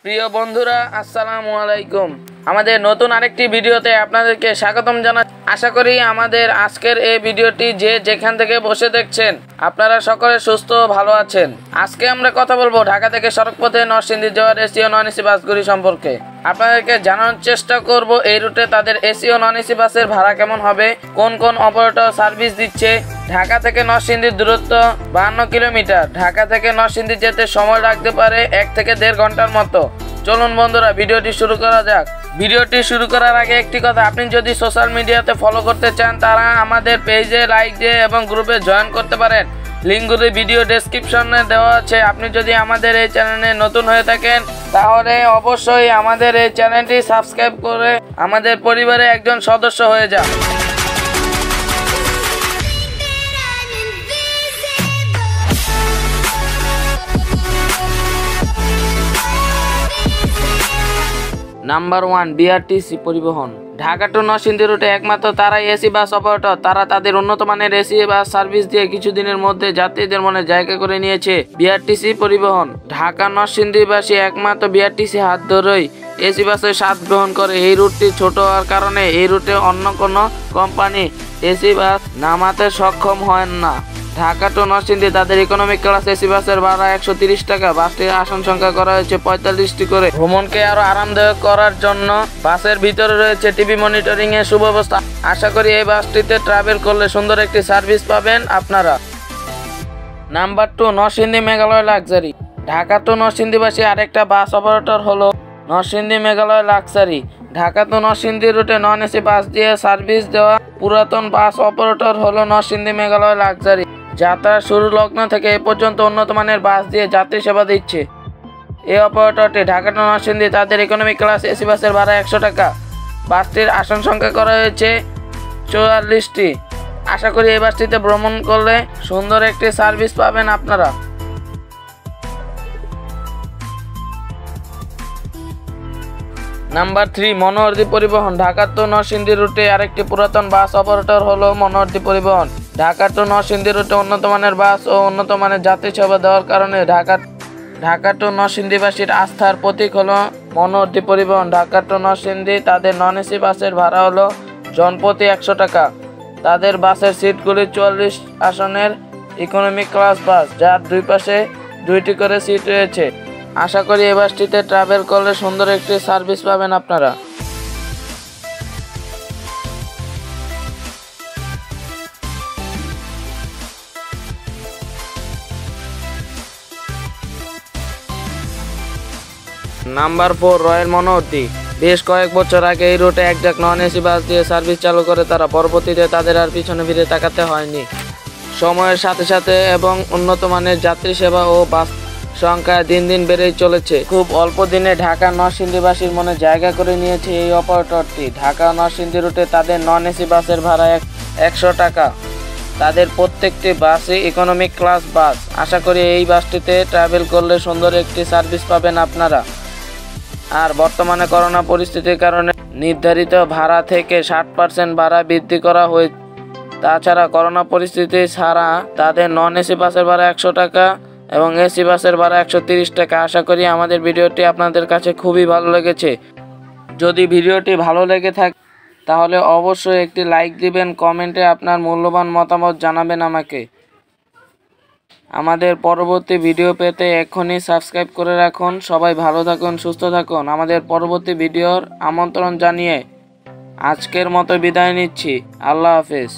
প্রিয় বন্ধুরা, আসসালামু আলাইকুম। আমাদের নতুন আরেকটি ভিডিওতে আপনাদেরকে স্বাগতম জানাই। আশা করি আমাদের আজকের এই ভিডিওটি যে যেখান থেকে বসে দেখছেন আপনারা সকলে সুস্থ ও ভালো আছেন। আজকে আমরা কথা বলবো ঢাকা থেকে সড়কপথে নরসিংদী যাওয়ার এসি ও নন এসি বাসগুলি সম্পর্কে। আপনাদেরকে জানানোর চেষ্টা করব এই রুটে তাদের এসি ও নন এসি বাসের ভাড়া কেমন হবে, কোন কোন অপারেটর সার্ভিস দিচ্ছে। ঢাকা থেকে নরসিংদীর দূরত্ব 52 কিলোমিটার। ঢাকা থেকে নরসিংদী যেতে সময় লাগতে পারে 1 থেকে 1.5 ঘন্টার মতো। চলুন বন্ধুরা, ভিডিওটি শুরু করা যাক। ভিডিওটি শুরু করার আগে একটি কথা, আপনি যদি সোশ্যাল মিডিয়াতে ফলো করতে চান তারা আমাদের পেজে লাইক দিয়ে এবং গ্রুপে জয়েন করতে পারেন। লিঙ্কগুলি ভিডিও ডেসক্রিপশনে দেওয়া আছে। আপনি যদি আমাদের এই চ্যানেলে নতুন হয়ে থাকেন তাহলে অবশ্যই আমাদের এই চ্যানেলটি সাবস্ক্রাইব করে আমাদের পরিবারে একজন সদস্য হয়ে যান। নাম্বার 1, বিআরটিসি পরিবহন। ঢাকা টু নরসিংদী রুটে একমাত্র তারাই এসি বাস অপারেটর। তারা তাদের উন্নত মানের এসি বাস সার্ভিস দিয়ে কিছুদিনের মধ্যে যাত্রীদের মনে জায়গা করে নিয়েছে। বিআরটিসি পরিবহন ঢাকা নরসিংদীবাসী একমাত্র বিআরটিসি হাত ধরেই এসি বাসের স্বাদ গ্রহণ করে। এই রুটটি ছোট হওয়ার কারণে এই রুটে অন্য কোনো কোম্পানি এসি বাস নামাতে সক্ষম হয় না। ঢাকা টু নরসিংদী তাদের ইকোনমিক ক্লাস এসি বাসের ভাড়া 130 টাকা। বাসটির আসন সংখ্যা করা হয়েছে 45টি করে। ভ্রমণকে আরো আরামদায়ক করার জন্য বাসের ভিতরে রয়েছে টিভি মনিটরিং এর সুব্যবস্থা। আশা করি এই বাসটিতে ট্রাভেল করলে সুন্দর একটি সার্ভিস পাবেন আপনারা। Number 2, Narsingdi Meghalaya luxury. Dhaka to নরসিংদীবাসী আরেকটা বাস অপারেটর হলো নরসিংদী মেঘালয় লাক্সারি। ঢাকা টু নরসিংদী রুটে নন এসি বাস দিয়ে সার্ভিস দেওয়া পুরাতন বাস অপারেটর হলো নরসিংদী মেঘালয় লাক্সারি। যাত্রার শুরু লগ্ন থেকে এ পর্যন্ত উন্নত মানের বাস দিয়ে যাত্রী সেবা দিচ্ছে। এই অপারেটরটি ঢাকা টু নরসিংদী তাদের ইকোনমিক ক্লাস এসি বাসের ভাড়া 100 টাকা। বাসটির আসন সংখ্যা করা হয়েছে 44টি। আশা করি এই বাসটিতে ভ্রমণ করলে সুন্দর একটি সার্ভিস পাবেন আপনারা। নাম্বার 3, মনোহরদী পরিবহন। ঢাকা টু নরসিংদী রুটে আরেকটি পুরাতন বাস অপারেটর হলো মনোহরদী পরিবহন। ঢাকা টু নরসিংদী রুটে উন্নত মানের বাস ও উন্নত মানের যাত্রী সেবা দেওয়ার কারণে ঢাকা টু নরসিংদীবাসীর আস্থার প্রতীক হলো মনোহরদী পরিবহন। ঢাকা টু নরসিংদী তাদের নন এসি বাসের ভাড়া হলো জনপ্রতি 100 টাকা। তাদের বাসের সিটগুলি 44 আসনের ইকোনমিক ক্লাস বাস, যার দুই পাশে 2টি করে সিট রয়েছে। আশা করি এই বাসটিতে ট্রাভেল করলে সুন্দর একটি সার্ভিস পাবেন আপনারা। Number 4, royal Monohardi. বেশ কয়েক বছর আগে এই রুটে একজাক নন এসি বাস দিয়ে সার্ভিস চালু করে তারা। পরবর্তীতে তাদের আর পিছনে ফিরে তাকাতে হয়নি। সময়ের সাথে সাথে এবং উন্নত মানের যাত্রী সেবা ও বাস সংখ্যা দিন দিন বেড়েই চলেছে। খুব অল্প দিনে ঢাকা নরসিংদীবাসীর মনে জায়গা করে নিয়েছে এই অপারেটরটি। ঢাকা নরসিংদী রুটে তাদের নন এসি বাসের ভাড়া 100 টাকা। তাদের প্রত্যেকটি বাসই ইকোনমিক ক্লাস বাস। আশা করি এই বাসটিতে ট্রাভেল করলে সুন্দর একটি সার্ভিস পাবেন আপনারা। আর বর্তমানে করোনা পরিস্থিতির কারণে নির্ধারিত ভাড়া থেকে 60% ভাড়া বৃদ্ধি করা হয়েছে। তাছাড়া করোনা পরিস্থিতি ছাড়া তাদের নন এসি বাসের ভাড়া 100 টাকা এবং এসি বাসের ভাড়া 130 টাকা। আশা করি আমাদের ভিডিওটি আপনাদের কাছে খুবই ভালো লেগেছে। যদি ভিডিওটি ভালো লেগে থাকে তাহলে অবশ্যই একটি লাইক দিবেন, কমেন্টে আপনার মূল্যবান মতামত জানাবেন আমাকে। আমাদের পরবর্তী ভিডিও পেতে এখনই সাবস্ক্রাইব করে রাখুন। সবাই ভালো থাকুন, সুস্থ থাকুন। আমাদের পরবর্তী ভিডিওর আমন্ত্রণ জানিয়ে আজকের মতো বিদায় নিচ্ছি। আল্লাহ হাফেজ।